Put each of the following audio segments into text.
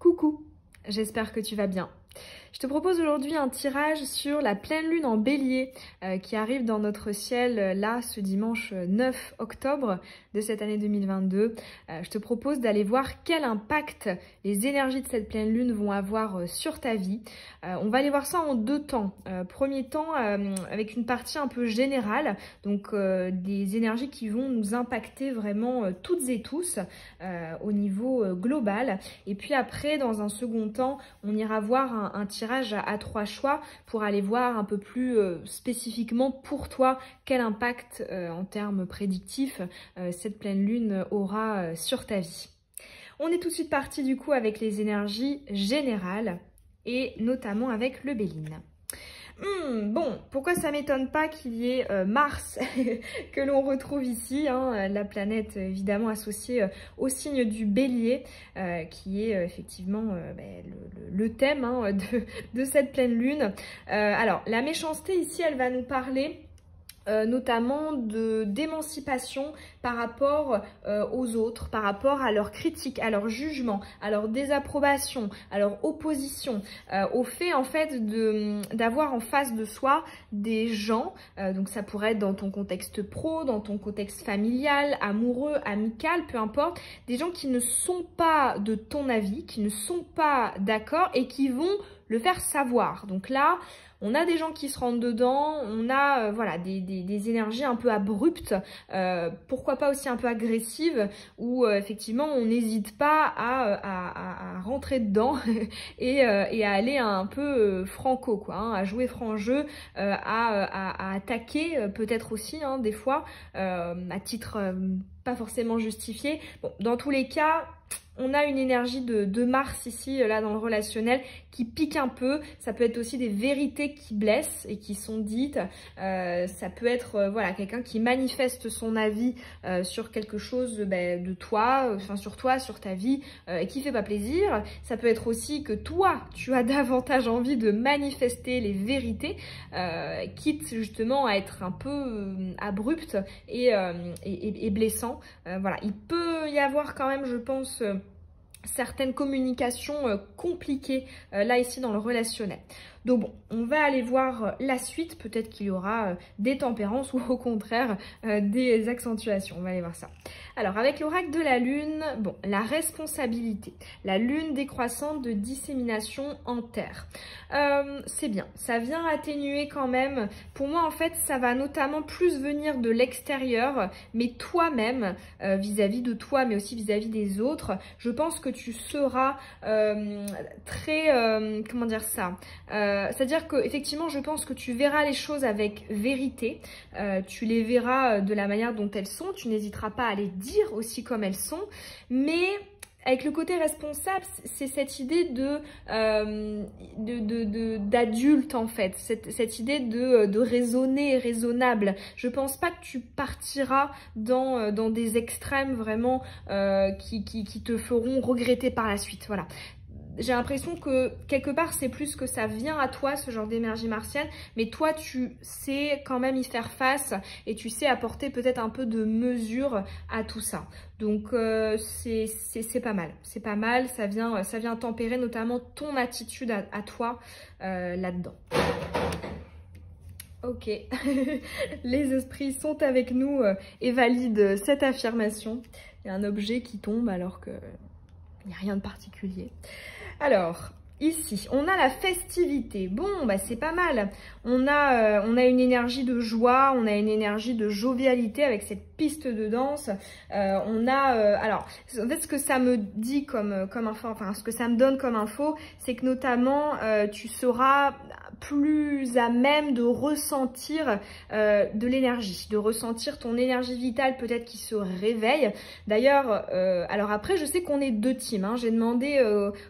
Coucou, j'espère que tu vas bien. Je te propose aujourd'hui un tirage sur la pleine lune en bélier qui arrive dans notre ciel là ce dimanche 9 octobre de cette année 2022. Je te propose d'aller voir quel impact les énergies de cette pleine lune vont avoir sur ta vie. On va aller voir ça en deux temps. Premier temps avec une partie un peu générale, donc des énergies qui vont nous impacter vraiment toutes et tous au niveau global. Et puis après, dans un second temps, on ira voir un tirage à trois choix pour aller voir un peu plus spécifiquement pour toi quel impact en termes prédictifs cette pleine lune aura sur ta vie. On est tout de suite parti du coup avec les énergies générales et notamment avec le Béline. Bon, pourquoi ça m'étonne pas qu'il y ait Mars que l'on retrouve ici, hein, la planète évidemment associée au signe du Bélier, qui est effectivement le thème hein, de cette pleine lune. Alors, la méchanceté ici, elle va nous parler notamment d'émancipation par rapport aux autres, par rapport à leurs critiques, à leurs jugements, à leur désapprobation, à leur opposition, au fait en fait d'avoir en face de soi des gens, donc ça pourrait être dans ton contexte pro, dans ton contexte familial, amoureux, amical, peu importe, des gens qui ne sont pas de ton avis, qui ne sont pas d'accord et qui vont le faire savoir. Donc là, on a des gens qui se rentrent dedans, on a voilà, des énergies un peu abruptes, pourquoi pas aussi un peu agressives, où effectivement on n'hésite pas à rentrer dedans et à aller un peu franco, quoi, hein, à jouer franc jeu, à attaquer peut-être aussi, hein, des fois, à titre pas forcément justifié. Bon, dans tous les cas, on a une énergie de Mars ici, là dans le relationnel, qui pique un peu. Ça peut être aussi des vérités qui blessent et qui sont dites. Ça peut être voilà, quelqu'un qui manifeste son avis sur quelque chose de toi, enfin sur toi, sur ta vie, et qui fait pas plaisir. Ça peut être aussi que toi, tu as davantage envie de manifester les vérités, quitte justement à être un peu abrupte et blessant. Voilà, il peut y avoir quand même, je pense, certaines communications compliquées là ici dans le relationnel. Donc bon, on va aller voir la suite, peut-être qu'il y aura des tempérances ou au contraire des accentuations, on va aller voir ça. Alors avec l'oracle de la lune, bon, la responsabilité, la lune décroissante de dissémination en terre. C'est bien, ça vient atténuer quand même, pour moi en fait ça va notamment plus venir de l'extérieur, mais toi-même, vis-à-vis de toi mais aussi vis-à-vis des autres, je pense que tu seras très, comment dire ça, c'est-à-dire que effectivement je pense que tu verras les choses avec vérité, tu les verras de la manière dont elles sont, tu n'hésiteras pas à les dire aussi comme elles sont, mais avec le côté responsable, c'est cette idée d'adulte en fait, cette idée de raisonner, raisonnable. Je pense pas que tu partiras dans des extrêmes vraiment qui te feront regretter par la suite, voilà. J'ai l'impression que quelque part c'est plus que ça vient à toi ce genre d'énergie martienne, mais toi tu sais quand même y faire face et tu sais apporter peut-être un peu de mesure à tout ça. Donc c'est pas mal, c'est pas mal, ça vient tempérer notamment ton attitude à toi là-dedans. Ok, les esprits sont avec nous et valident cette affirmation. Il y a un objet qui tombe alors que il n'y a rien de particulier. Alors, ici, on a la festivité. Bon, bah c'est pas mal. On a une énergie de joie, on a une énergie de jovialité avec cette piste de danse. Alors, en fait, ce que ça me dit comme info, enfin, ce que ça me donne comme info, c'est que notamment, tu seras plus à même de ressentir de l'énergie, de ressentir ton énergie vitale peut-être qui se réveille. D'ailleurs, alors après, je sais qu'on est deux teams, hein. J'ai demandé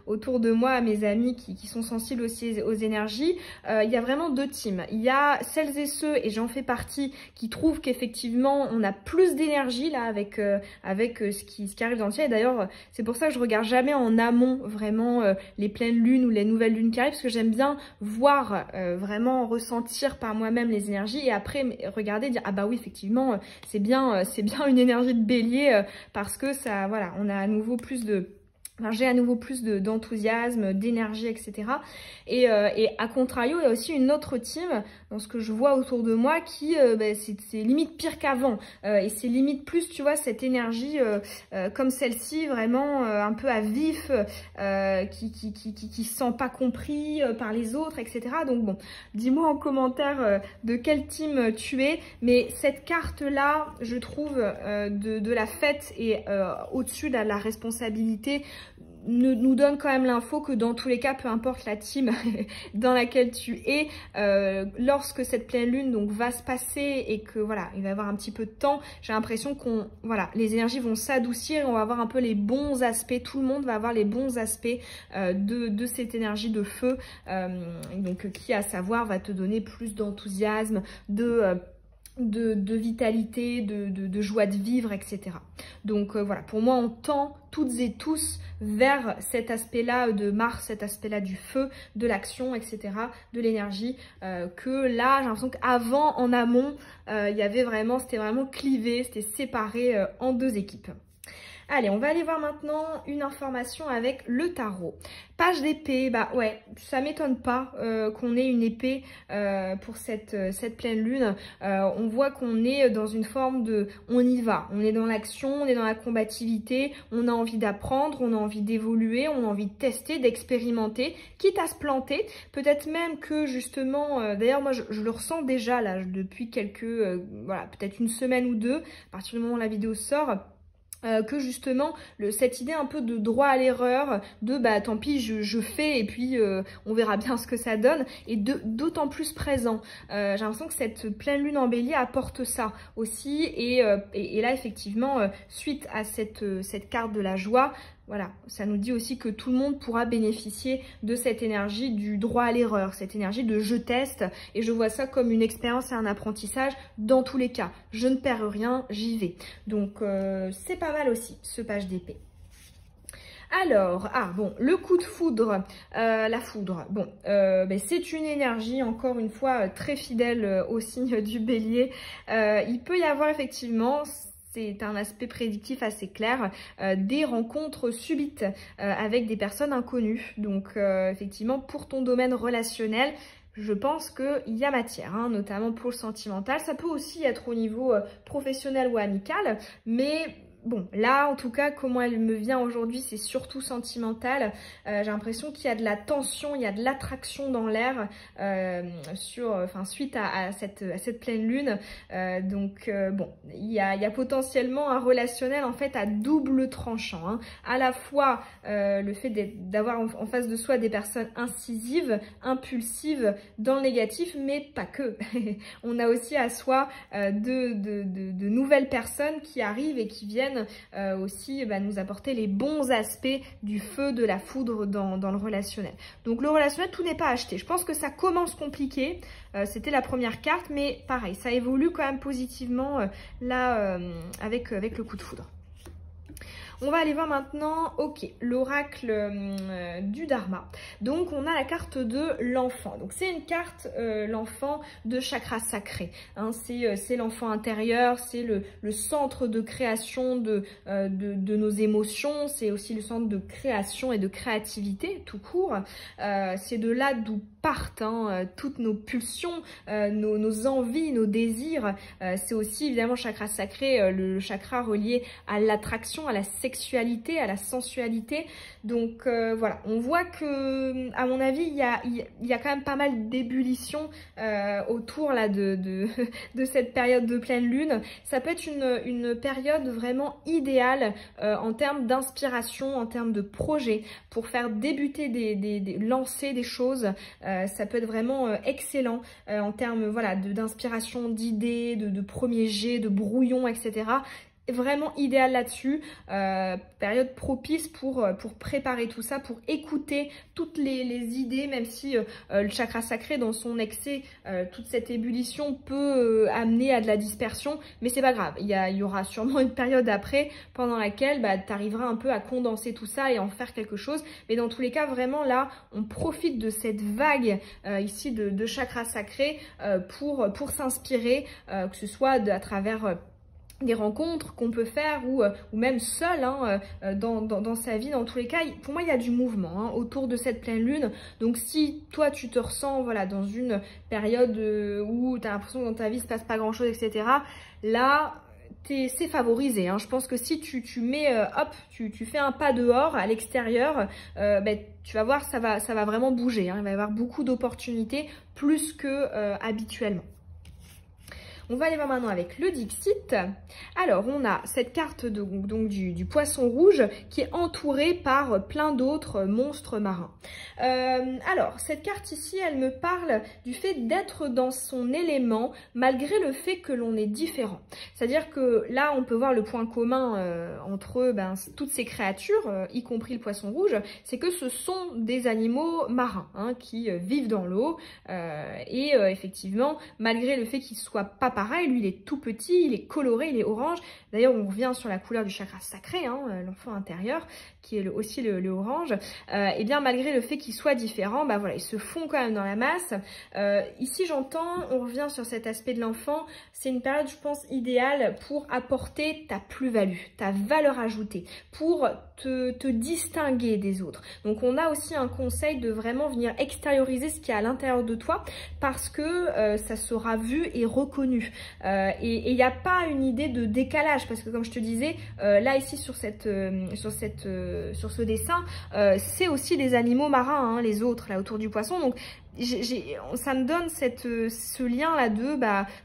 autour de moi à mes amis qui sont sensibles aussi aux énergies, il y a vraiment deux teams. Il y a celles et ceux, et j'en fais partie, qui trouvent qu'effectivement on a plus d'énergie là avec ce qui arrive dans le ciel. Et d'ailleurs, c'est pour ça que je regarde jamais en amont vraiment les pleines lunes ou les nouvelles lunes qui arrivent, parce que j'aime bien voir vraiment ressentir par moi-même les énergies et après regarder, dire ah bah oui effectivement c'est bien une énergie de bélier parce que ça, voilà, on a à nouveau plus de Enfin, j'ai à nouveau plus d'enthousiasme, d'énergie, etc. Et à contrario, il y a aussi une autre team, dans ce que je vois autour de moi, qui c'est limite pire qu'avant. Et c'est limite plus, tu vois, cette énergie comme celle-ci, vraiment un peu à vif, qui se sent pas compris par les autres, etc. Donc bon, dis-moi en commentaire de quelle team tu es. Mais cette carte-là, je trouve, de la fête et au-dessus de la responsabilité, nous donne quand même l'info que dans tous les cas, peu importe la team dans laquelle tu es, lorsque cette pleine lune donc va se passer et que voilà, il va y avoir un petit peu de temps, j'ai l'impression les énergies vont s'adoucir et on va avoir un peu les bons aspects, tout le monde va avoir les bons aspects de cette énergie de feu, donc qui à savoir va te donner plus d'enthousiasme, de vitalité, de joie de vivre, etc. Donc voilà, pour moi, on tend toutes et tous vers cet aspect-là de Mars, cet aspect-là du feu, de l'action, etc., de l'énergie, que là, j'ai l'impression qu'avant, en amont, c'était vraiment clivé, c'était séparé en deux équipes. Allez, on va aller voir maintenant une information avec le tarot. Page d'épée, bah ouais, ça m'étonne pas qu'on ait une épée pour cette pleine lune. On voit qu'on est dans une forme de... On y va, on est dans l'action, on est dans la combativité, on a envie d'apprendre, on a envie d'évoluer, on a envie de tester, d'expérimenter, quitte à se planter. Peut-être même que justement, d'ailleurs moi je le ressens déjà là depuis voilà, peut-être une semaine ou deux, à partir du moment où la vidéo sort, que justement cette idée un peu de droit à l'erreur, de bah tant pis je fais et puis on verra bien ce que ça donne, et d'autant plus présent. J'ai l'impression que cette pleine lune en bélier apporte ça aussi, et là effectivement suite à cette carte de la joie, voilà, ça nous dit aussi que tout le monde pourra bénéficier de cette énergie du droit à l'erreur, cette énergie de je teste, et je vois ça comme une expérience et un apprentissage dans tous les cas. Je ne perds rien, j'y vais. Donc c'est pas mal aussi ce page d'épée. Alors, le coup de foudre, la foudre, bon, c'est une énergie, encore une fois, très fidèle au signe du bélier. Il peut y avoir effectivement... C'est un aspect prédictif assez clair, des rencontres subites avec des personnes inconnues. Donc effectivement, pour ton domaine relationnel, je pense qu'il y a matière, hein, notamment pour le sentimental. Ça peut aussi être au niveau professionnel ou amical, mais... Bon, là, en tout cas, comment elle me vient aujourd'hui, c'est surtout sentimental. J'ai l'impression qu'il y a de la tension, il y a de l'attraction dans l'air suite à cette pleine lune. Bon, il y a potentiellement un relationnel en fait à double tranchant, hein. À la fois le fait d'avoir en face de soi des personnes incisives, impulsives dans le négatif, mais pas que. On a aussi à soi de nouvelles personnes qui arrivent et qui viennent aussi nous apporter les bons aspects du feu, de la foudre dans le relationnel. Donc le relationnel, tout n'est pas acheté. Je pense que ça commence compliqué, c'était la première carte, mais pareil, ça évolue quand même positivement là avec le coup de foudre. On va aller voir maintenant, ok, l'oracle du Dharma. Donc, on a la carte de l'enfant. Donc, c'est une carte, l'enfant de chakra sacré. Hein, c'est l'enfant intérieur, c'est le centre de création de nos émotions. C'est aussi le centre de création et de créativité, tout court. C'est de là d'où partent toutes nos pulsions, nos envies, nos désirs. C'est aussi, évidemment, chakra sacré, le chakra relié à l'attraction, à la sexualité, à la sensualité. Donc voilà, on voit que, à mon avis, il y a quand même pas mal d'ébullition autour là de cette période de pleine lune. Ça peut être une période vraiment idéale en termes d'inspiration, en termes de projet, pour faire débuter lancer des choses. Ça peut être vraiment excellent en termes voilà, d'inspiration, d'idées, de premiers jets, de brouillons, etc. Vraiment idéal là-dessus, période propice pour préparer tout ça, pour écouter toutes les idées, même si le chakra sacré dans son excès, toute cette ébullition peut amener à de la dispersion, mais c'est pas grave, il y aura sûrement une période après pendant laquelle tu arriveras un peu à condenser tout ça et en faire quelque chose, mais dans tous les cas vraiment là on profite de cette vague ici de chakra sacré pour s'inspirer, que ce soit à travers des rencontres qu'on peut faire ou même seul hein, dans sa vie. Dans tous les cas, pour moi il y a du mouvement hein, autour de cette pleine lune. Donc si toi tu te ressens voilà, dans une période où tu as l'impression que dans ta vie il se passe pas grand chose, etc. Là c'est favorisé hein. Je pense que si tu mets hop, tu fais un pas dehors à l'extérieur, ben, tu vas voir ça va vraiment bouger hein. Il va y avoir beaucoup d'opportunités plus que habituellement. On va aller voir maintenant avec le Dixit. Alors, on a cette carte donc du poisson rouge qui est entourée par plein d'autres monstres marins. Alors, cette carte ici, elle me parle du fait d'être dans son élément malgré le fait que l'on est différent. C'est-à-dire que là, on peut voir le point commun entre toutes ces créatures, y compris le poisson rouge, c'est que ce sont des animaux marins hein, qui vivent dans l'eau et effectivement, malgré le fait qu'ils ne soient pas pareil, lui il est tout petit, il est coloré, il est orange. D'ailleurs on revient sur la couleur du chakra sacré, hein, l'enfant intérieur, qui est aussi le orange. Et bien malgré le fait qu'il soit différent, bah voilà, ils se font quand même dans la masse. Ici j'entends, on revient sur cet aspect de l'enfant, c'est une période je pense idéale pour apporter ta plus-value, ta valeur ajoutée, pour te distinguer des autres. Donc on a aussi un conseil de vraiment venir extérioriser ce qu'il y a à l'intérieur de toi parce que ça sera vu et reconnu. Et il n'y a pas une idée de décalage parce que comme je te disais, là ici sur ce dessin, c'est aussi des animaux marins, hein, les autres là autour du poisson. Donc ça me donne ce lien là de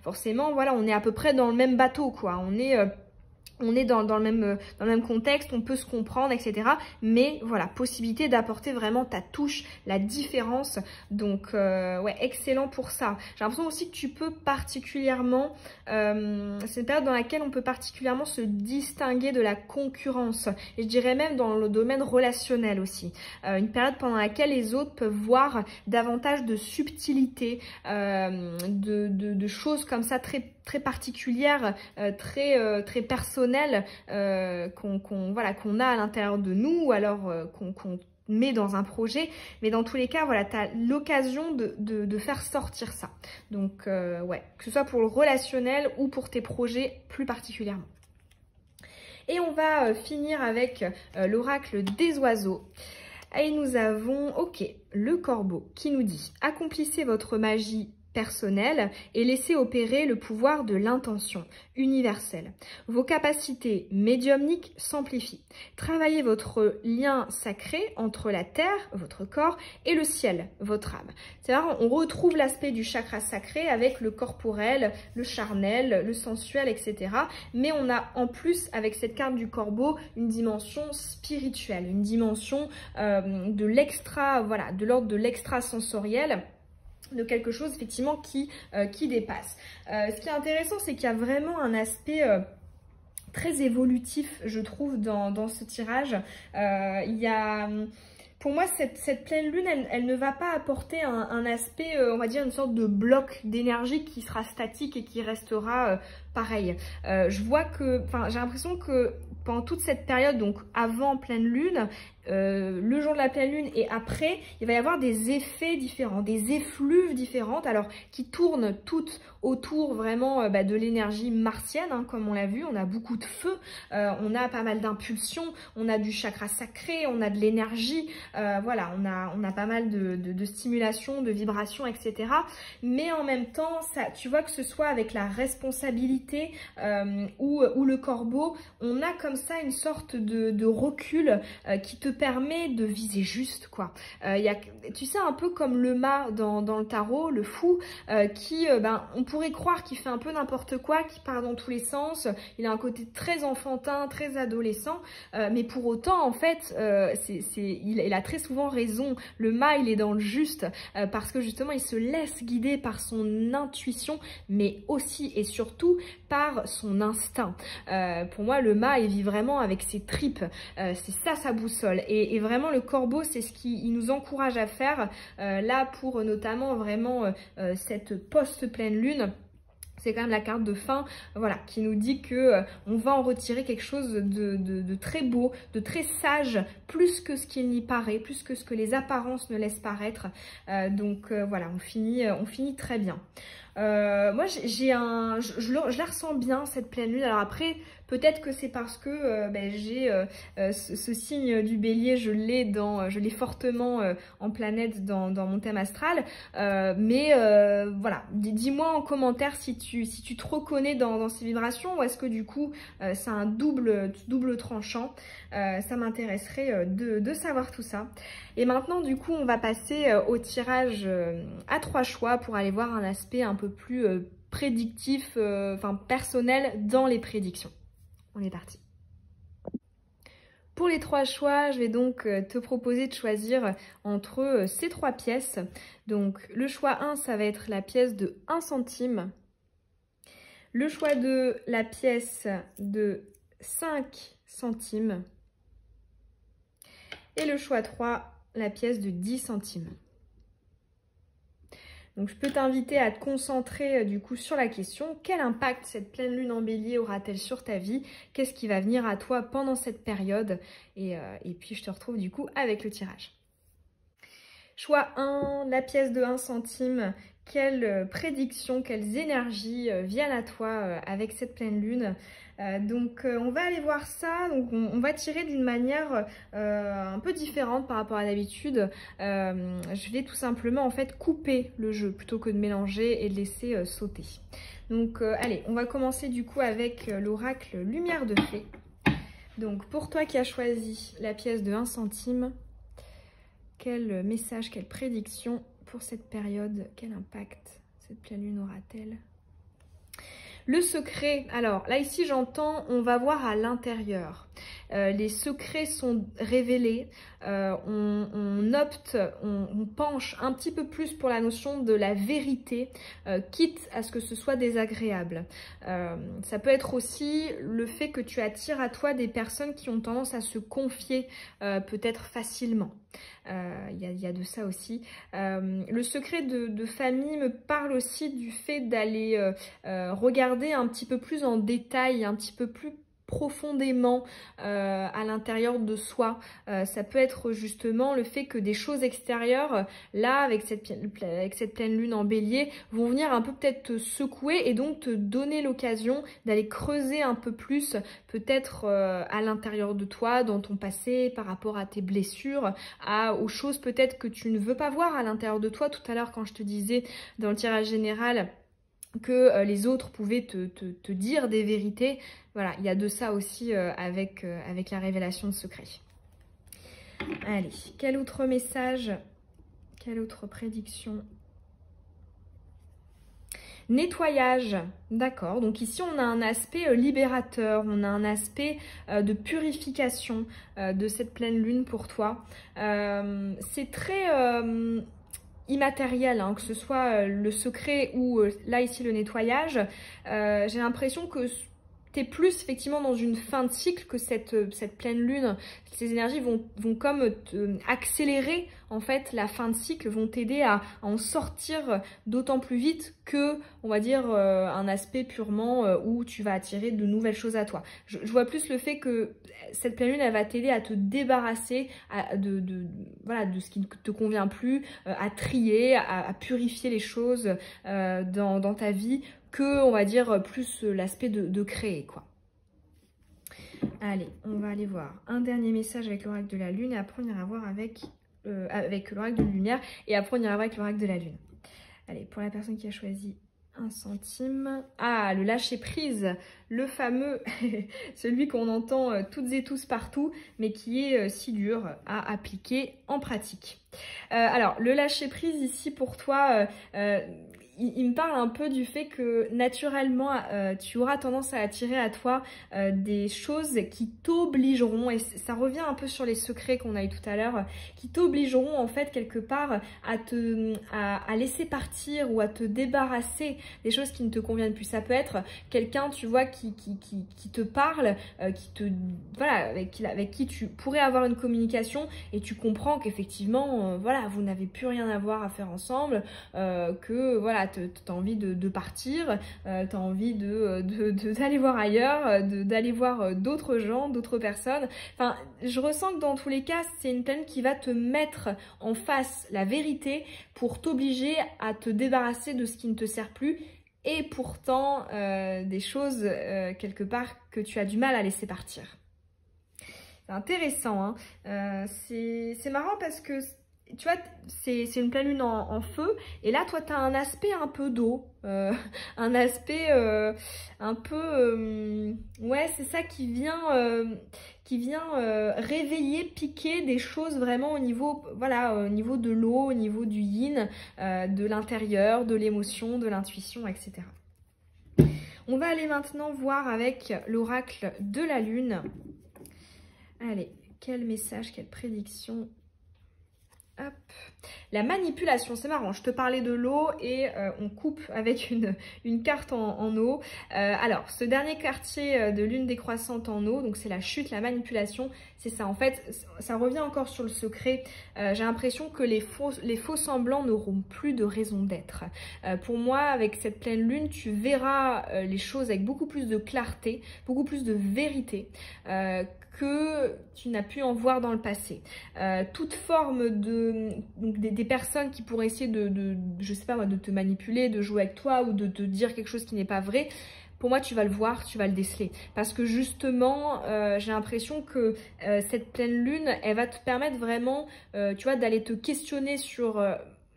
forcément voilà, on est à peu près dans le même bateau quoi, on est dans le même contexte, on peut se comprendre, etc. Mais voilà, possibilité d'apporter vraiment ta touche, la différence. Donc, ouais, excellent pour ça. J'ai l'impression aussi que tu peux particulièrement... c'est une période dans laquelle on peut particulièrement se distinguer de la concurrence. Et je dirais même dans le domaine relationnel aussi. Une période pendant laquelle les autres peuvent voir davantage de subtilité, de choses comme ça très particulières, très personnelles qu'on a à l'intérieur de nous ou alors qu'on met dans un projet. Mais dans tous les cas, voilà, tu as l'occasion de faire sortir ça. Donc, ouais, que ce soit pour le relationnel ou pour tes projets plus particulièrement. Et on va finir avec l'oracle des oiseaux. Et nous avons, ok, le corbeau qui nous dit « Accomplissez votre magie personnelle et laissez opérer le pouvoir de l'intention universelle. Vos capacités médiumniques s'amplifient. Travaillez votre lien sacré entre la terre, votre corps, et le ciel, votre âme. » C'est-à-dire, on retrouve l'aspect du chakra sacré avec le corporel, le charnel, le sensuel, etc. Mais on a en plus, avec cette carte du corbeau, une dimension spirituelle, une dimension de l'extra, voilà, de l'ordre de l'extrasensoriel, de quelque chose effectivement qui dépasse. Ce qui est intéressant, c'est qu'il y a vraiment un aspect très évolutif, je trouve, dans ce tirage. Il y a... Pour moi, cette pleine lune, elle ne va pas apporter un aspect, on va dire, une sorte de bloc d'énergie qui sera statique et qui restera pareil. Je vois que, j'ai l'impression que pendant toute cette période, donc avant pleine lune, le jour de la pleine lune et après, il va y avoir des effets différents, des effluves différentes, alors qui tournent toutes autour vraiment de l'énergie martienne, hein, comme on l'a vu, on a beaucoup de feu, on a pas mal d'impulsions, on a du chakra sacré, on a de l'énergie, voilà, on a pas mal de stimulation, de vibrations, etc. Mais en même temps, ça, tu vois que ce soit avec la responsabilité ou le corbeau, on a comme ça une sorte de recul qui te permet de viser juste, quoi. Tu sais, un peu comme le mât dans le tarot, le fou, qui, on pourrait croire qu'il fait un peu n'importe quoi, qui part dans tous les sens, il a un côté très enfantin, très adolescent, mais pour autant, en fait, il a très souvent raison. Le mât, il est dans le juste, parce que justement, il se laisse guider par son intuition, mais aussi et surtout par son instinct. Pour moi, le mât, il vit vraiment avec ses tripes, c'est ça sa boussole. Et vraiment, le corbeau, c'est ce qu'il nous encourage à faire, là, pour notamment vraiment cette post-pleine lune. C'est quand même la carte de fin, voilà, qui nous dit que on va en retirer quelque chose de très beau, de très sage, plus que ce qu'il n'y paraît, plus que ce que les apparences ne laissent paraître. Voilà, on finit très bien. Moi, je la ressens bien, cette pleine lune. Alors après, peut-être que c'est parce que j'ai ce signe du bélier, je l'ai fortement en planète dans mon thème astral. Voilà, dis-moi en commentaire si tu te reconnais dans ces vibrations, ou est-ce que du coup c'est un double tranchant. Ça m'intéresserait de savoir tout ça. Et maintenant, du coup, on va passer au tirage à 3 choix pour aller voir un aspect un peu plus prédictif, personnel dans les prédictions. On est parti. Pour les 3 choix, je vais donc te proposer de choisir entre ces 3 pièces. Donc le choix 1, ça va être la pièce de 1 centime. Le choix 2, la pièce de 5 centimes. Et le choix 3, la pièce de 10 centimes. Donc je peux t'inviter à te concentrer du coup sur la question. Quel impact cette pleine lune en bélier aura-t-elle sur ta vie? Qu'est-ce qui va venir à toi pendant cette période? Et puis je te retrouve du coup avec le tirage. Choix 1, la pièce de 1 centime. Quelles prédictions, quelles énergies viennent à toi avec cette pleine lune? On va aller voir ça. Donc on va tirer d'une manière un peu différente par rapport à d'habitude. Je vais tout simplement en fait couper le jeu plutôt que de mélanger et de laisser sauter. Donc allez, on va commencer du coup avec l'oracle Lumière de Fée. Donc pour toi qui as choisi la pièce de 1 centime, quel message, quelle prédiction pour cette période? Quel impact cette pleine lune aura-t-elle? Le secret, alors là ici j'entends, on va voir à l'intérieur. Les secrets sont révélés, on opte, on penche un petit peu plus pour la notion de la vérité, quitte à ce que ce soit désagréable. Ça peut être aussi le fait que tu attires à toi des personnes qui ont tendance à se confier peut-être facilement. Il y a de ça aussi. Le secret de famille me parle aussi du fait d'aller regarder un petit peu plus en détail, un petit peu plus profondément à l'intérieur de soi. Ça peut être justement le fait que des choses extérieures, là avec cette pleine lune en bélier, vont venir un peu peut-être te secouer et donc te donner l'occasion d'aller creuser un peu plus peut-être à l'intérieur de toi, dans ton passé, par rapport à tes blessures, aux choses peut-être que tu ne veux pas voir à l'intérieur de toi. Tout à l'heure quand je te disais dans le tirage général que les autres pouvaient te dire des vérités. Voilà, il y a de ça aussi avec la révélation de secrets. Allez, quel autre message? Quelle autre prédiction? Nettoyage, d'accord. Donc ici, on a un aspect libérateur, on a un aspect de purification de cette pleine lune pour toi. C'est très immatériel, hein, que ce soit le secret ou là ici le nettoyage. J'ai l'impression que tu es plus effectivement dans une fin de cycle que cette pleine lune. Ces énergies vont comme accélérer en fait la fin de cycle, vont t'aider à en sortir d'autant plus vite que, on va dire, un aspect purement où tu vas attirer de nouvelles choses à toi. Je vois plus le fait que cette pleine lune, elle va t'aider à te débarrasser voilà, de ce qui ne te convient plus, à trier, à purifier les choses dans ta vie, que, on va dire, plus l'aspect de créer, quoi. Allez, on va aller voir un dernier message avec l'oracle de la lune et après on ira voir avec l'oracle de lumière et après on ira voir avec l'oracle de la lune. Allez, pour la personne qui a choisi 1 centime. Ah, le lâcher prise, le fameux, celui qu'on entend toutes et tous partout, mais qui est si dur à appliquer en pratique. Alors, le lâcher prise ici pour toi, il me parle un peu du fait que naturellement tu auras tendance à attirer à toi des choses qui t'obligeront, et ça revient un peu sur les secrets qu'on a eu tout à l'heure, qui t'obligeront en fait quelque part à laisser partir ou à te débarrasser des choses qui ne te conviennent plus. Ça peut être quelqu'un, tu vois, qui te parle, voilà, avec qui tu pourrais avoir une communication et tu comprends qu'effectivement voilà, vous n'avez plus rien à voir à faire ensemble, que voilà, t'as envie de partir, t'as envie d'aller voir ailleurs, d'aller voir d'autres gens, d'autres personnes. Enfin, je ressens que dans tous les cas, c'est une pleine lune qui va te mettre en face la vérité pour t'obliger à te débarrasser de ce qui ne te sert plus et pourtant des choses quelque part que tu as du mal à laisser partir. C'est intéressant, hein. C'est marrant parce que tu vois, c'est une pleine lune en feu, et là, toi, tu as un aspect un peu d'eau, un aspect un peu... ouais, c'est ça qui vient réveiller, piquer des choses vraiment au niveau, voilà, au niveau de l'eau, au niveau du yin, de l'intérieur, de l'émotion, de l'intuition, etc. On va aller maintenant voir avec l'oracle de la lune. Allez, quel message, quelle prédiction? Hop. La manipulation, c'est marrant, je te parlais de l'eau et on coupe avec une carte en eau. Alors, ce dernier quartier de lune décroissante en eau, donc c'est la chute, la manipulation, c'est ça. En fait, ça revient encore sur le secret. J'ai l'impression que les faux semblants n'auront plus de raison d'être. Pour moi, avec cette pleine lune, tu verras les choses avec beaucoup plus de clarté, beaucoup plus de vérité. Que tu n'as pu en voir dans le passé. Toute forme des personnes qui pourraient essayer je sais pas moi, de te manipuler, de jouer avec toi ou de te dire quelque chose qui n'est pas vrai, pour moi tu vas le voir, tu vas le déceler. Parce que justement, j'ai l'impression que cette pleine lune, elle va te permettre vraiment, tu vois, d'aller te questionner sur...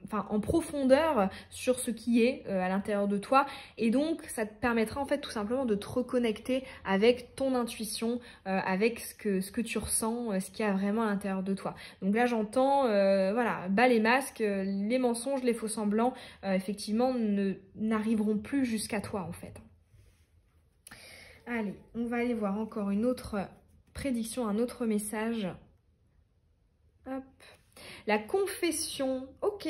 enfin, en profondeur sur ce qui est à l'intérieur de toi, et donc ça te permettra en fait tout simplement de te reconnecter avec ton intuition, avec ce que tu ressens, ce qu'il y a vraiment à l'intérieur de toi. Donc là j'entends, voilà, bas les masques, les mensonges, les faux semblants, effectivement n'arriveront plus jusqu'à toi en fait. Allez, on va aller voir encore une autre prédiction, un autre message. Hop. La confession, ok.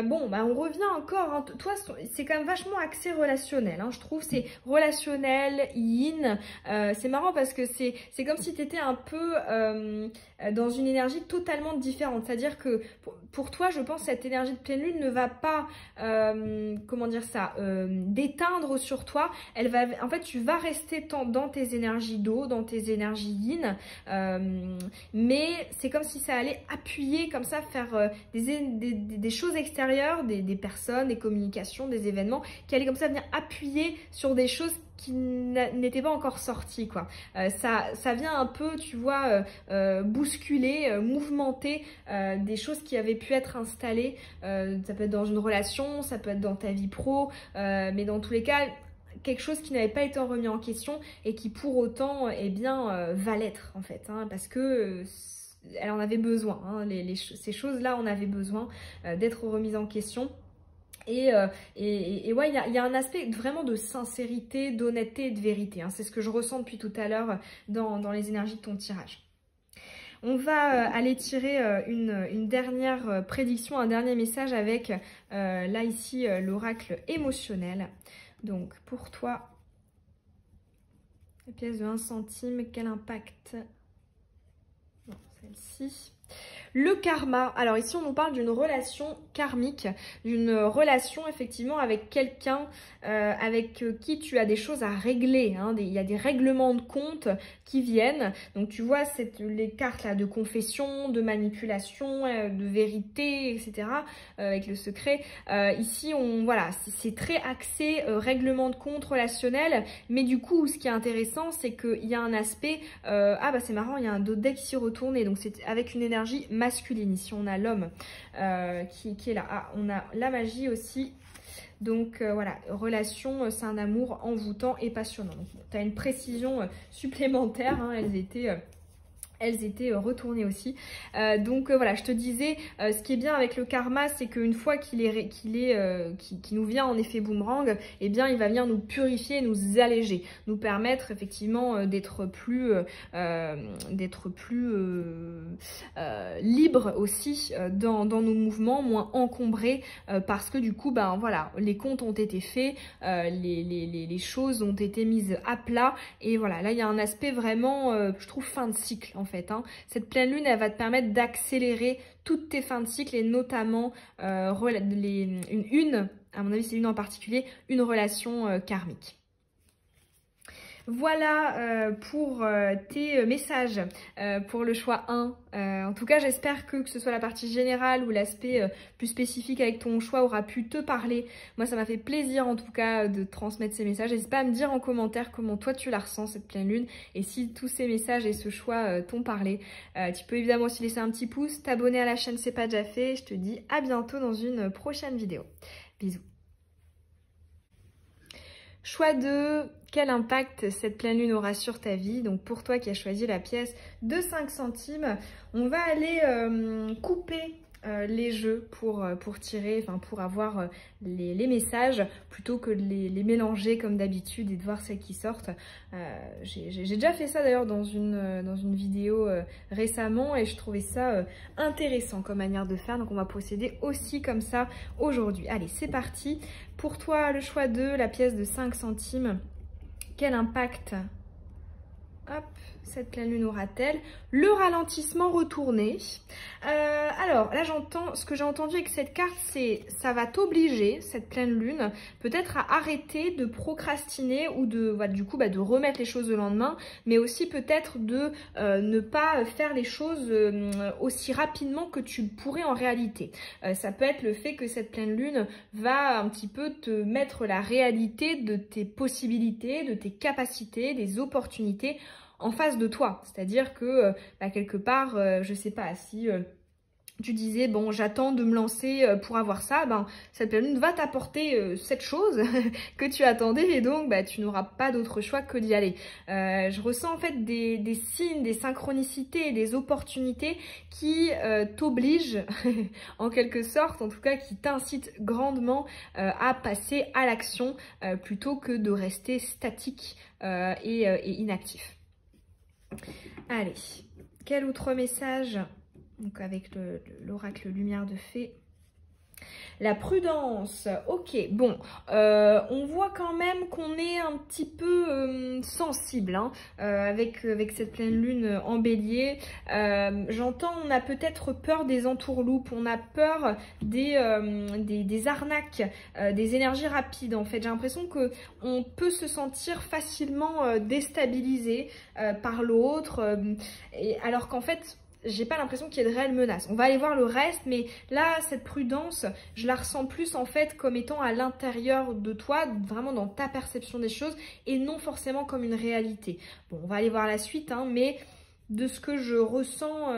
Bon, bah on revient encore. Hein. Toi, c'est quand même vachement axé relationnel. Hein. Je trouve c'est relationnel, yin. C'est marrant parce que c'est comme si tu étais un peu dans une énergie totalement différente. C'est-à-dire que pour toi, je pense, cette énergie de pleine lune ne va pas, comment dire ça, d'éteindre sur toi. Elle va, en fait, tu vas rester dans tes énergies d'eau, dans tes énergies yin. Mais c'est comme si ça allait appuyer comme ça, faire des choses extérieures, des personnes, des communications, des événements, qui allaient comme ça venir appuyer sur des choses qui n'étaient pas encore sorties, quoi. Ça vient un peu, tu vois, bousculer, mouvementer des choses qui avaient pu être installées. Ça peut être dans une relation, ça peut être dans ta vie pro, mais dans tous les cas, quelque chose qui n'avait pas été remis en question et qui pour autant, eh bien, va l'être en fait, hein, parce que elle en avait besoin, hein, ces choses-là, on avait besoin d'être remises en question. Et ouais, il y a un aspect vraiment de sincérité, d'honnêteté et de vérité. Hein. C'est ce que je ressens depuis tout à l'heure dans les énergies de ton tirage. On va aller tirer une dernière prédiction, un dernier message avec, là ici, l'oracle émotionnel. Donc, pour toi, la pièce de 1 centime, quel impact? Non, celle-ci. Le karma, alors ici on nous parle d'une relation karmique, d'une relation effectivement avec quelqu'un avec qui tu as des choses à régler, hein, il y a des règlements de compte qui viennent, donc tu vois les cartes là de confession, de manipulation, de vérité, etc. Avec le secret, ici voilà, c'est très axé règlement de compte relationnel, mais du coup ce qui est intéressant c'est qu'il y a un aspect, ah bah c'est marrant, il y a un dos deck ici retourné, donc c'est avec une énergie masculine. Ici on a l'homme qui est là. Ah, on a la magie aussi. Donc voilà, relation, c'est un amour envoûtant et passionnant. Tu as une précision supplémentaire, hein, elles étaient retournées aussi. Donc voilà, je te disais, ce qui est bien avec le karma, c'est qu'une fois qu'il nous vient en effet boomerang, eh bien il va venir nous purifier, nous alléger, nous permettre effectivement d'être plus libre aussi dans nos mouvements, moins encombrés, parce que du coup, ben voilà, les comptes ont été faits, les choses ont été mises à plat, et voilà, là il y a un aspect vraiment, je trouve, fin de cycle en fait. Hein. Cette pleine lune, elle va te permettre d'accélérer toutes tes fins de cycle et notamment à mon avis ces lunes en particulier, une relation karmique. Voilà pour tes messages pour le choix 1. En tout cas, j'espère que ce soit la partie générale ou l'aspect plus spécifique avec ton choix aura pu te parler. Moi, ça m'a fait plaisir en tout cas de transmettre ces messages. N'hésite pas à me dire en commentaire comment toi tu la ressens cette pleine lune et si tous ces messages et ce choix t'ont parlé. Tu peux évidemment aussi laisser un petit pouce, t'abonner à la chaîne si ce n'est pas déjà fait. Je te dis à bientôt dans une prochaine vidéo. Bisous. Choix 2, quel impact cette pleine lune aura sur ta vie? Donc pour toi qui as choisi la pièce de 5 centimes, on va aller couper les jeux pour tirer, enfin pour avoir les messages plutôt que de les mélanger comme d'habitude et de voir celles qui sortent. J'ai déjà fait ça d'ailleurs dans une vidéo récemment et je trouvais ça intéressant comme manière de faire. Donc on va procéder aussi comme ça aujourd'hui. Allez, c'est parti. Pour toi, le choix 2, la pièce de 5 centimes, quel impact hop, cette pleine lune aura-t-elle? Le ralentissement retourné. Alors là j'entends, ce que j'ai entendu avec cette carte, c'est ça va t'obliger, cette pleine lune, peut-être à arrêter de procrastiner ou de, voilà, du coup de remettre les choses au lendemain, mais aussi peut-être de ne pas faire les choses aussi rapidement que tu pourrais en réalité. Ça peut être le fait que cette pleine lune va un petit peu te mettre la réalité de tes possibilités, de tes capacités, des opportunités en face de toi, c'est-à-dire que quelque part, je sais pas, si tu disais bon j'attends de me lancer pour avoir ça, cette pleine lune va t'apporter cette chose que tu attendais et donc tu n'auras pas d'autre choix que d'y aller. Je ressens en fait des signes, des synchronicités, des opportunités qui t'obligent en quelque sorte, en tout cas qui t'incitent grandement à passer à l'action plutôt que de rester statique et inactif. Allez, quel autre message? Donc avec l'oracle lumière de fée. La prudence, ok, bon, on voit quand même qu'on est un petit peu sensible hein, avec cette pleine lune en bélier. J'entends, on a peut-être peur des entourloupes, on a peur des arnaques, des énergies rapides en fait. J'ai l'impression qu'on peut se sentir facilement déstabilisé par l'autre, alors qu'en fait, j'ai pas l'impression qu'il y ait de réelles menaces. On va aller voir le reste, mais là, cette prudence, je la ressens plus en fait comme étant à l'intérieur de toi, vraiment dans ta perception des choses, et non forcément comme une réalité. Bon, on va aller voir la suite, hein, mais de ce que je ressens,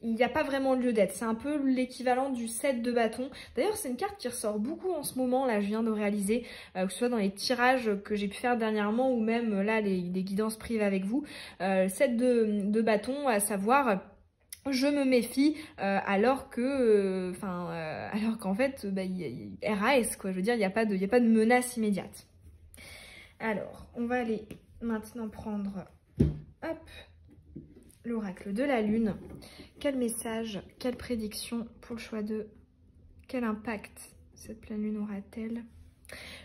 il n'y a pas vraiment lieu d'être. C'est un peu l'équivalent du 7 de bâton. D'ailleurs, c'est une carte qui ressort beaucoup en ce moment, là, je viens de réaliser, que ce soit dans les tirages que j'ai pu faire dernièrement, ou même là, les guidances privées avec vous. 7 de bâton, à savoir... je me méfie alors que, alors qu'en fait, RAS quoi. Je veux dire, il n'y a pas de menace immédiate. Alors, on va aller maintenant prendre, hop, l'oracle de la lune. Quel message, quelle prédiction pour le choix 2? Quel impact cette pleine lune aura-t-elle?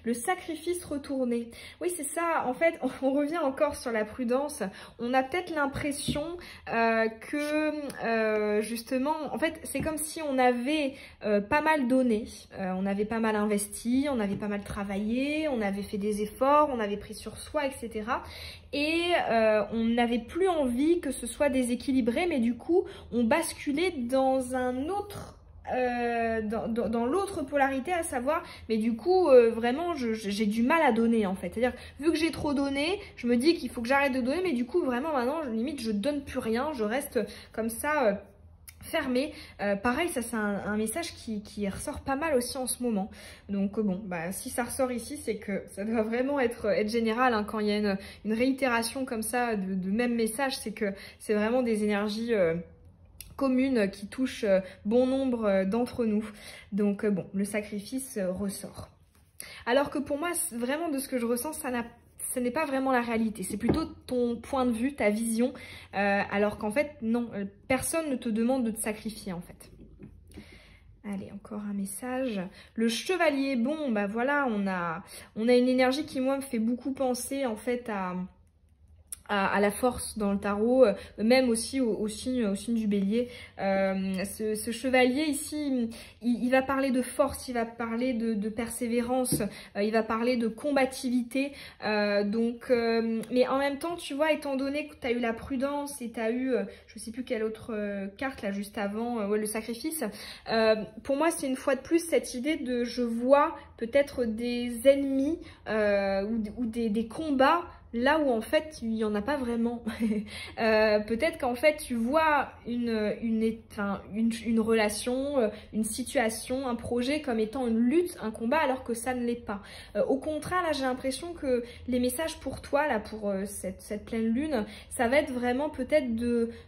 Le sacrifice retourné. Oui, c'est ça. En fait, on revient encore sur la prudence. On a peut-être l'impression que, justement, en fait, c'est comme si on avait pas mal donné, on avait pas mal investi, on avait pas mal travaillé, on avait fait des efforts, on avait pris sur soi, etc. Et on n'avait plus envie que ce soit déséquilibré, mais du coup, on basculait dans un autre... dans l'autre polarité, à savoir, mais du coup vraiment j'ai du mal à donner en fait, c'est à dire vu que j'ai trop donné, je me dis qu'il faut que j'arrête de donner, mais du coup vraiment maintenant limite je donne plus rien, je reste comme ça fermé. Pareil, ça c'est un message qui ressort pas mal aussi en ce moment, donc bon, si ça ressort ici, c'est que ça doit vraiment être général hein, quand il y a une réitération comme ça de même message, c'est que c'est vraiment des énergies commune qui touche bon nombre d'entre nous. Donc bon, le sacrifice ressort. Alors que pour moi, vraiment de ce que je ressens, ce n'est pas vraiment la réalité. C'est plutôt ton point de vue, ta vision. Alors qu'en fait, non, personne ne te demande de te sacrifier en fait. Allez, encore un message. Le chevalier, bon, voilà, on a une énergie qui, moi, me fait beaucoup penser en fait à la force dans le tarot, même aussi au signe du bélier. Ce chevalier ici, il va parler de force, il va parler de persévérance, il va parler de combativité. Mais en même temps, tu vois, étant donné que tu as eu la prudence et tu as eu, je sais plus quelle autre carte là juste avant, ouais, le sacrifice, pour moi c'est une fois de plus cette idée de je vois peut-être des ennemis ou des combats là où en fait il n'y en a pas vraiment. Peut-être qu'en fait tu vois une relation, une situation, un projet comme étant une lutte, un combat, alors que ça ne l'est pas. Au contraire, là j'ai l'impression que les messages pour toi, là pour cette pleine lune, ça va être vraiment peut-être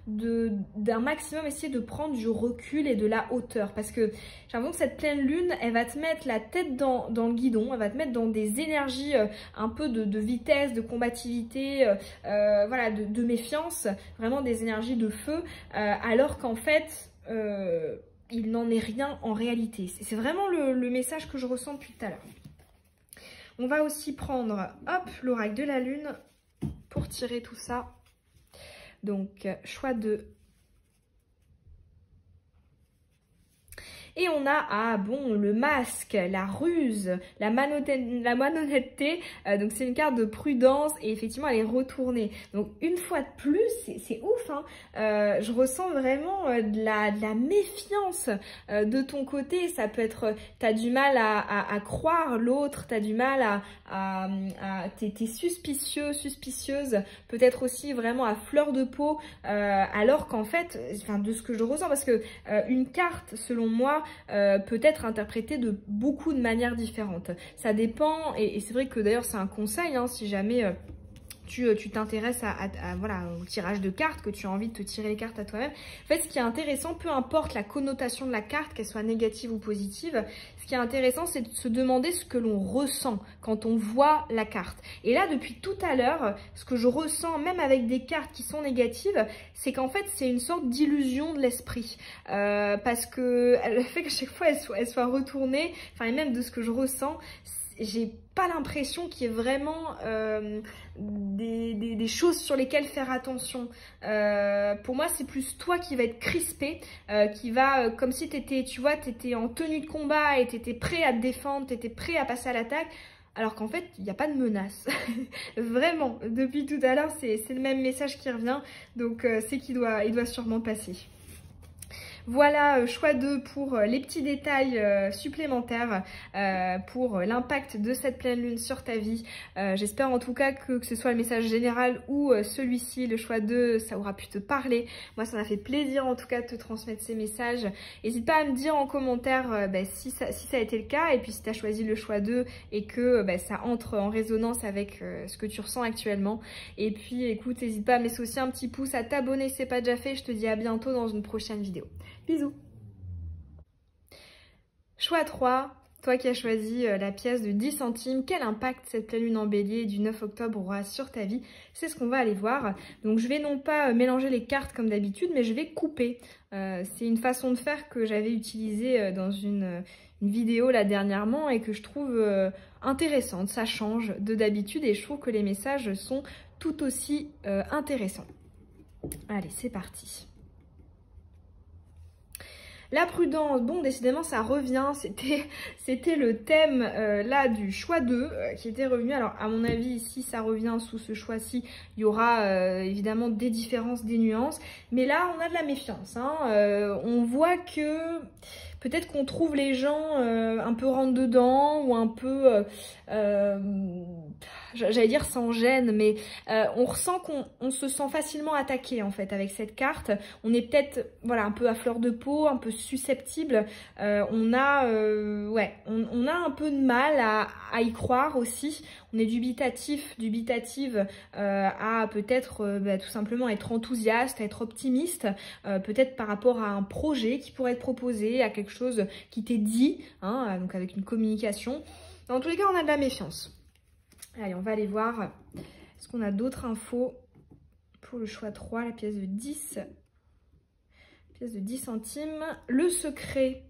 d'un maximum essayer de prendre du recul et de la hauteur, parce que j'ai l'impression que cette pleine lune, elle va te mettre la tête dans le guidon, elle va te mettre dans des énergies un peu de vitesse, de combativité, voilà, de méfiance, vraiment des énergies de feu, alors qu'en fait, il n'en est rien en réalité. C'est vraiment le message que je ressens depuis tout à l'heure. On va aussi prendre, hop, l'oracle de la lune pour tirer tout ça. Donc, choix de... Et on a, le masque, la ruse, la malhonnêteté. Donc c'est une carte de prudence et effectivement elle est retournée. Donc une fois de plus, c'est ouf, hein. Je ressens vraiment de la méfiance de ton côté. Ça peut être, t'as du mal à croire l'autre, t'as du mal t'es suspicieux, suspicieuse, peut-être aussi vraiment à fleur de peau, alors qu'en fait, enfin de ce que je ressens, parce que une carte, selon moi, peut être interprétée de beaucoup de manières différentes. Ça dépend, et c'est vrai que d'ailleurs c'est un conseil, hein, si jamais tu t'intéresses voilà, au tirage de cartes, que tu as envie de te tirer les cartes à toi-même. En fait, ce qui est intéressant, peu importe la connotation de la carte, qu'elle soit négative ou positive, ce qui est intéressant, c'est de se demander ce que l'on ressent quand on voit la carte. Et là, depuis tout à l'heure, ce que je ressens, même avec des cartes qui sont négatives, c'est qu'en fait, c'est une sorte d'illusion de l'esprit. Parce que le fait qu'à chaque fois, elle soit retournée, enfin, et même de ce que je ressens, j'ai pas l'impression qu'il y ait vraiment des choses sur lesquelles faire attention. Pour moi, c'est plus toi qui va être crispé, qui va, comme si t'étais, tu vois, t'étais en tenue de combat et t'étais prêt à te défendre, t'étais prêt à passer à l'attaque, alors qu'en fait, il n'y a pas de menace. Vraiment, depuis tout à l'heure, c'est le même message qui revient, donc c'est qu'il doit sûrement passer. Voilà, choix 2 pour les petits détails supplémentaires pour l'impact de cette pleine lune sur ta vie. J'espère en tout cas que ce soit le message général ou celui-ci, le choix 2, ça aura pu te parler. Moi, ça m'a fait plaisir en tout cas de te transmettre ces messages. N'hésite pas à me dire en commentaire si ça a été le cas, et puis si tu as choisi le choix 2 et que ça entre en résonance avec ce que tu ressens actuellement. Et puis écoute, n'hésite pas à me laisser aussi un petit pouce, à t'abonner si ce n'est pas déjà fait. Je te dis à bientôt dans une prochaine vidéo. Bisous. Choix 3, toi qui as choisi la pièce de 10 centimes, quel impact cette pleine lune en bélier du 9 octobre aura sur ta vie? C'est ce qu'on va aller voir. Donc je vais non pas mélanger les cartes comme d'habitude, mais je vais couper. C'est une façon de faire que j'avais utilisée dans une vidéo là dernièrement et que je trouve intéressante. Ça change de d'habitude et je trouve que les messages sont tout aussi intéressants. Allez, c'est parti. La prudence, bon décidément ça revient, c'était le thème là du choix 2 qui était revenu. Alors à mon avis ici ça revient sous ce choix-ci, il y aura évidemment des différences, des nuances, mais là on a de la méfiance, hein. On voit que peut-être qu'on trouve les gens un peu rentre-dedans ou un peu, j'allais dire sans gêne, mais on ressent qu'on se sent facilement attaqué en fait avec cette carte. On est peut-être voilà, un peu à fleur de peau, un peu susceptible. On a un peu de mal à y croire aussi. On est dubitative à peut-être tout simplement être enthousiaste, être optimiste, peut-être par rapport à un projet qui pourrait être proposé, à quelque chose qui t'est dit, hein, donc avec une communication. Dans tous les cas, on a de la méfiance. Allez, on va aller voir. Est-ce qu'on a d'autres infos pour le choix 3, la pièce de 10 centimes. Le secret.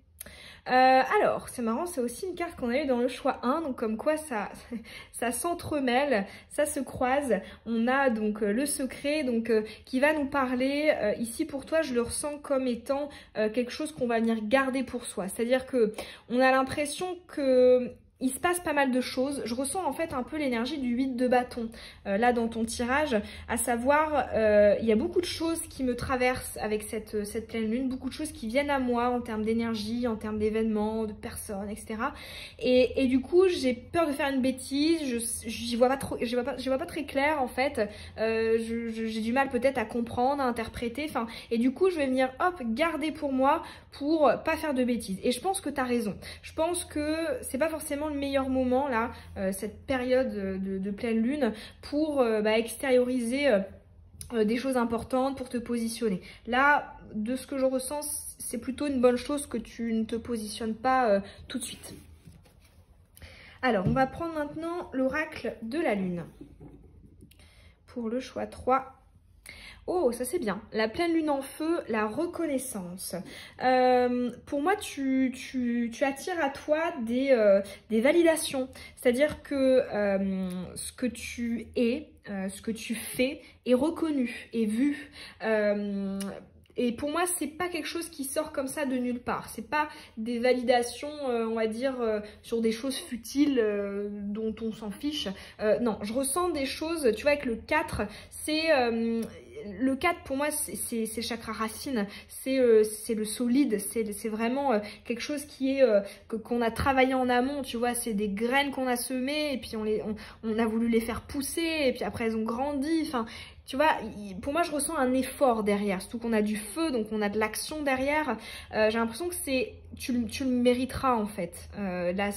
Alors, c'est marrant, c'est aussi une carte qu'on a eu dans le choix 1, donc comme quoi ça, ça s'entremêle, ça se croise. On a donc le secret, donc qui va nous parler, ici pour toi, je le ressens comme étant quelque chose qu'on va venir garder pour soi. C'est-à-dire que on a l'impression que il se passe pas mal de choses. Je ressens en fait un peu l'énergie du 8 de bâton là dans ton tirage, à savoir il y a beaucoup de choses qui me traversent avec cette pleine lune, beaucoup de choses qui viennent à moi en termes d'énergie, en termes d'événements, de personnes, etc. Et du coup j'ai peur de faire une bêtise, j'y vois pas trop, j'y vois pas très clair en fait. J'ai du mal peut-être à comprendre, à interpréter, enfin, et du coup je vais venir hop garder pour moi pour pas faire de bêtises. Et je pense que tu as raison. Je pense que c'est pas forcément le meilleur moment là, cette période de pleine lune pour extérioriser des choses importantes, pour te positionner. Là, de ce que je ressens, c'est plutôt une bonne chose que tu ne te positionnes pas tout de suite. Alors, on va prendre maintenant l'oracle de la lune. Pour le choix 3. Oh, ça c'est bien. La pleine lune en feu, la reconnaissance. Pour moi, tu attires à toi des validations. C'est-à-dire que ce que tu es, ce que tu fais est reconnu, est vu. Et pour moi, c'est pas quelque chose qui sort comme ça de nulle part. C'est pas des validations, on va dire, sur des choses futiles dont on s'en fiche. Non, je ressens des choses, tu vois, avec le 4, c'est... le 4 pour moi c'est chakra racine, c'est le solide, c'est vraiment quelque chose qui est qu'on a travaillé en amont, tu vois, c'est des graines qu'on a semées et puis on a voulu les faire pousser et puis après elles ont grandi, enfin tu vois, pour moi je ressens un effort derrière, surtout qu'on a du feu, donc on a de l'action derrière. J'ai l'impression que tu le mériteras en fait. Là,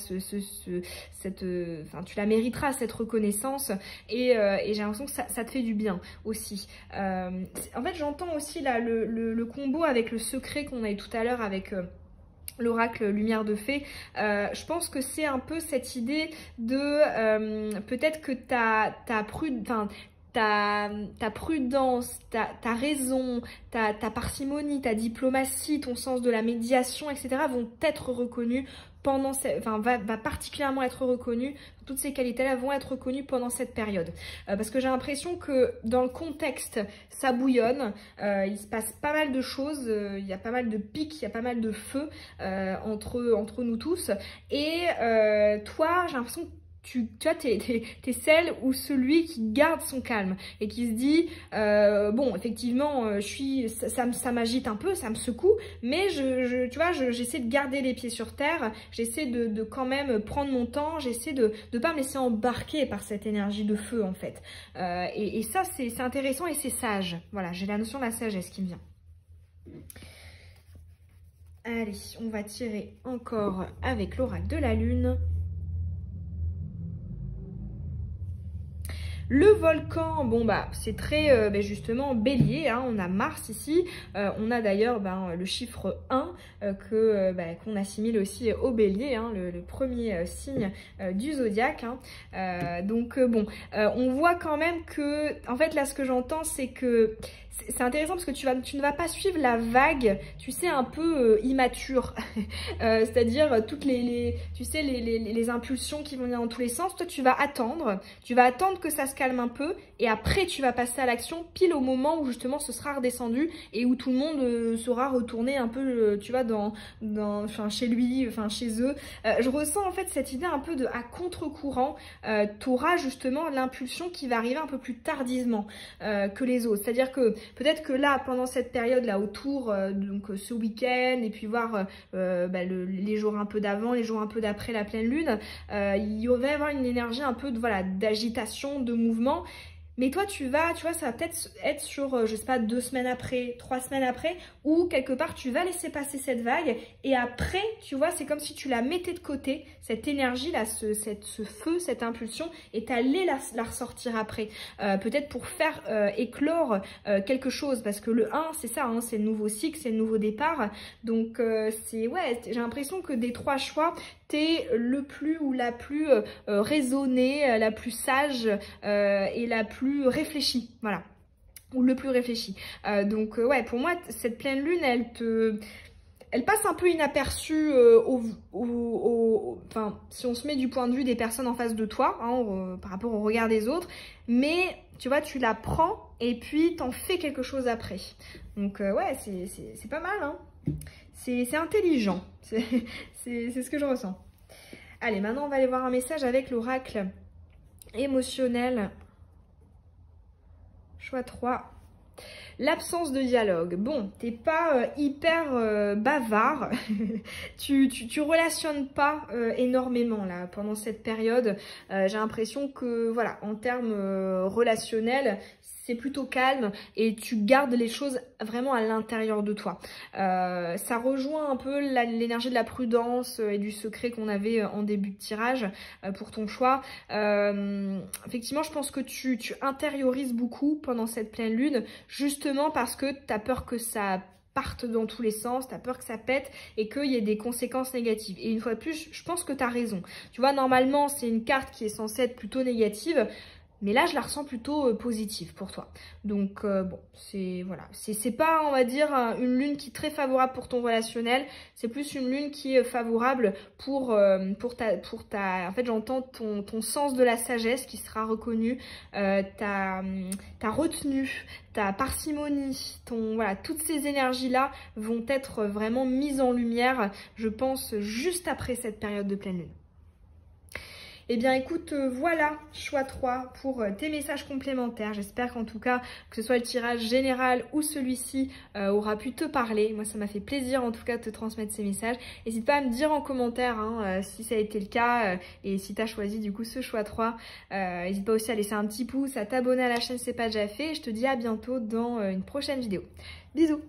tu la mériteras cette reconnaissance et j'ai l'impression que ça te fait du bien aussi. En fait, j'entends aussi là le combo avec le secret qu'on a eu tout à l'heure avec l'oracle lumière de fée. Je pense que c'est un peu cette idée de peut-être que ta prudence, ta raison, ta parcimonie, ta diplomatie, ton sens de la médiation, etc. vont être reconnus pendant va particulièrement être reconnus. Toutes ces qualités-là vont être reconnues pendant cette période. Parce que j'ai l'impression que dans le contexte, ça bouillonne, il se passe pas mal de choses, il y a pas mal de pics, il y a pas mal de feu entre nous tous. Et toi, j'ai l'impression que tu vois, t'es celle ou celui qui garde son calme et qui se dit bon, effectivement, ça m'agite un peu, ça me secoue, mais tu vois, j'essaie de garder les pieds sur terre, j'essaie de quand même prendre mon temps, j'essaie de pas me laisser embarquer par cette énergie de feu en fait. Et ça, c'est intéressant et c'est sage. Voilà, j'ai la notion de la sagesse qui me vient. Allez, on va tirer encore avec l'oracle de la lune. Le volcan, bon bah c'est très justement bélier, hein, on a Mars ici, on a d'ailleurs le chiffre 1 qu'on assimile aussi au bélier, hein, le premier signe du zodiaque. Hein. On voit quand même que, en fait là ce que j'entends c'est que c'est intéressant parce que tu ne vas pas suivre la vague, tu sais, un peu immature. C'est-à-dire toutes tu sais, les impulsions qui vont venir dans tous les sens. Toi, tu vas attendre que ça se calme un peu et après, tu vas passer à l'action pile au moment où justement ce sera redescendu et où tout le monde sera retourné un peu, tu vois, chez lui, enfin chez eux. Je ressens en fait cette idée un peu à contre-courant. Tu auras justement l'impulsion qui va arriver un peu plus tardivement que les autres. C'est-à-dire que peut-être que là, pendant cette période-là, autour, donc ce week-end, et puis voir les jours un peu d'avant, les jours un peu d'après la pleine lune, il va y avoir une énergie un peu d'agitation, de mouvement. Mais toi, tu vois, ça va peut-être être sur, je sais pas, 2 semaines après, 3 semaines après, où quelque part, tu vas laisser passer cette vague. Et après, tu vois, c'est comme si tu la mettais de côté, cette énergie-là, ce feu, cette impulsion, et t'allais la ressortir après. Peut-être pour faire éclore quelque chose. Parce que le 1, c'est ça, hein, c'est le nouveau cycle, c'est le nouveau départ. Donc, j'ai l'impression que des 3 choix, t'es le plus ou la plus raisonnée, la plus sage et la plus réfléchie, voilà, ou le plus réfléchi. Pour moi, cette pleine lune, elle passe un peu inaperçue enfin, si on se met du point de vue des personnes en face de toi, hein, par rapport au regard des autres, mais tu vois, tu la prends et puis t'en fais quelque chose après. Donc ouais, c'est pas mal, hein. C'est intelligent, c'est ce que je ressens. Allez, maintenant on va aller voir un message avec l'oracle émotionnel. Choix 3. L'absence de dialogue. Bon, t'es pas hyper bavard, tu relationnes pas énormément là pendant cette période. J'ai l'impression que voilà, en termes relationnels, c'est plutôt calme et tu gardes les choses vraiment à l'intérieur de toi. Ça rejoint un peu l'énergie de la prudence et du secret qu'on avait en début de tirage pour ton choix. Effectivement, je pense que tu intériorises beaucoup pendant cette pleine lune, justement parce que tu as peur que ça parte dans tous les sens, tu as peur que ça pète et qu'il y ait des conséquences négatives. Et une fois de plus, je pense que tu as raison. Tu vois, normalement, c'est une carte qui est censée être plutôt négative. Mais là, je la ressens plutôt positive pour toi. Donc, bon, c'est voilà, c'est pas, on va dire, une lune qui est très favorable pour ton relationnel. C'est plus une lune qui est favorable pour ta... En fait, j'entends ton sens de la sagesse qui sera reconnu, ta retenue, ta parcimonie, voilà, toutes ces énergies-là vont être vraiment mises en lumière, je pense, juste après cette période de pleine lune. Eh bien écoute, voilà, choix 3 pour tes messages complémentaires. J'espère qu'en tout cas, que ce soit le tirage général ou celui-ci, aura pu te parler. Moi, ça m'a fait plaisir en tout cas de te transmettre ces messages. N'hésite pas à me dire en commentaire si ça a été le cas et si tu as choisi du coup ce choix 3. N'hésite pas aussi à laisser un petit pouce, à t'abonner à la chaîne si ce n'est pas déjà fait. Et je te dis à bientôt dans une prochaine vidéo. Bisous!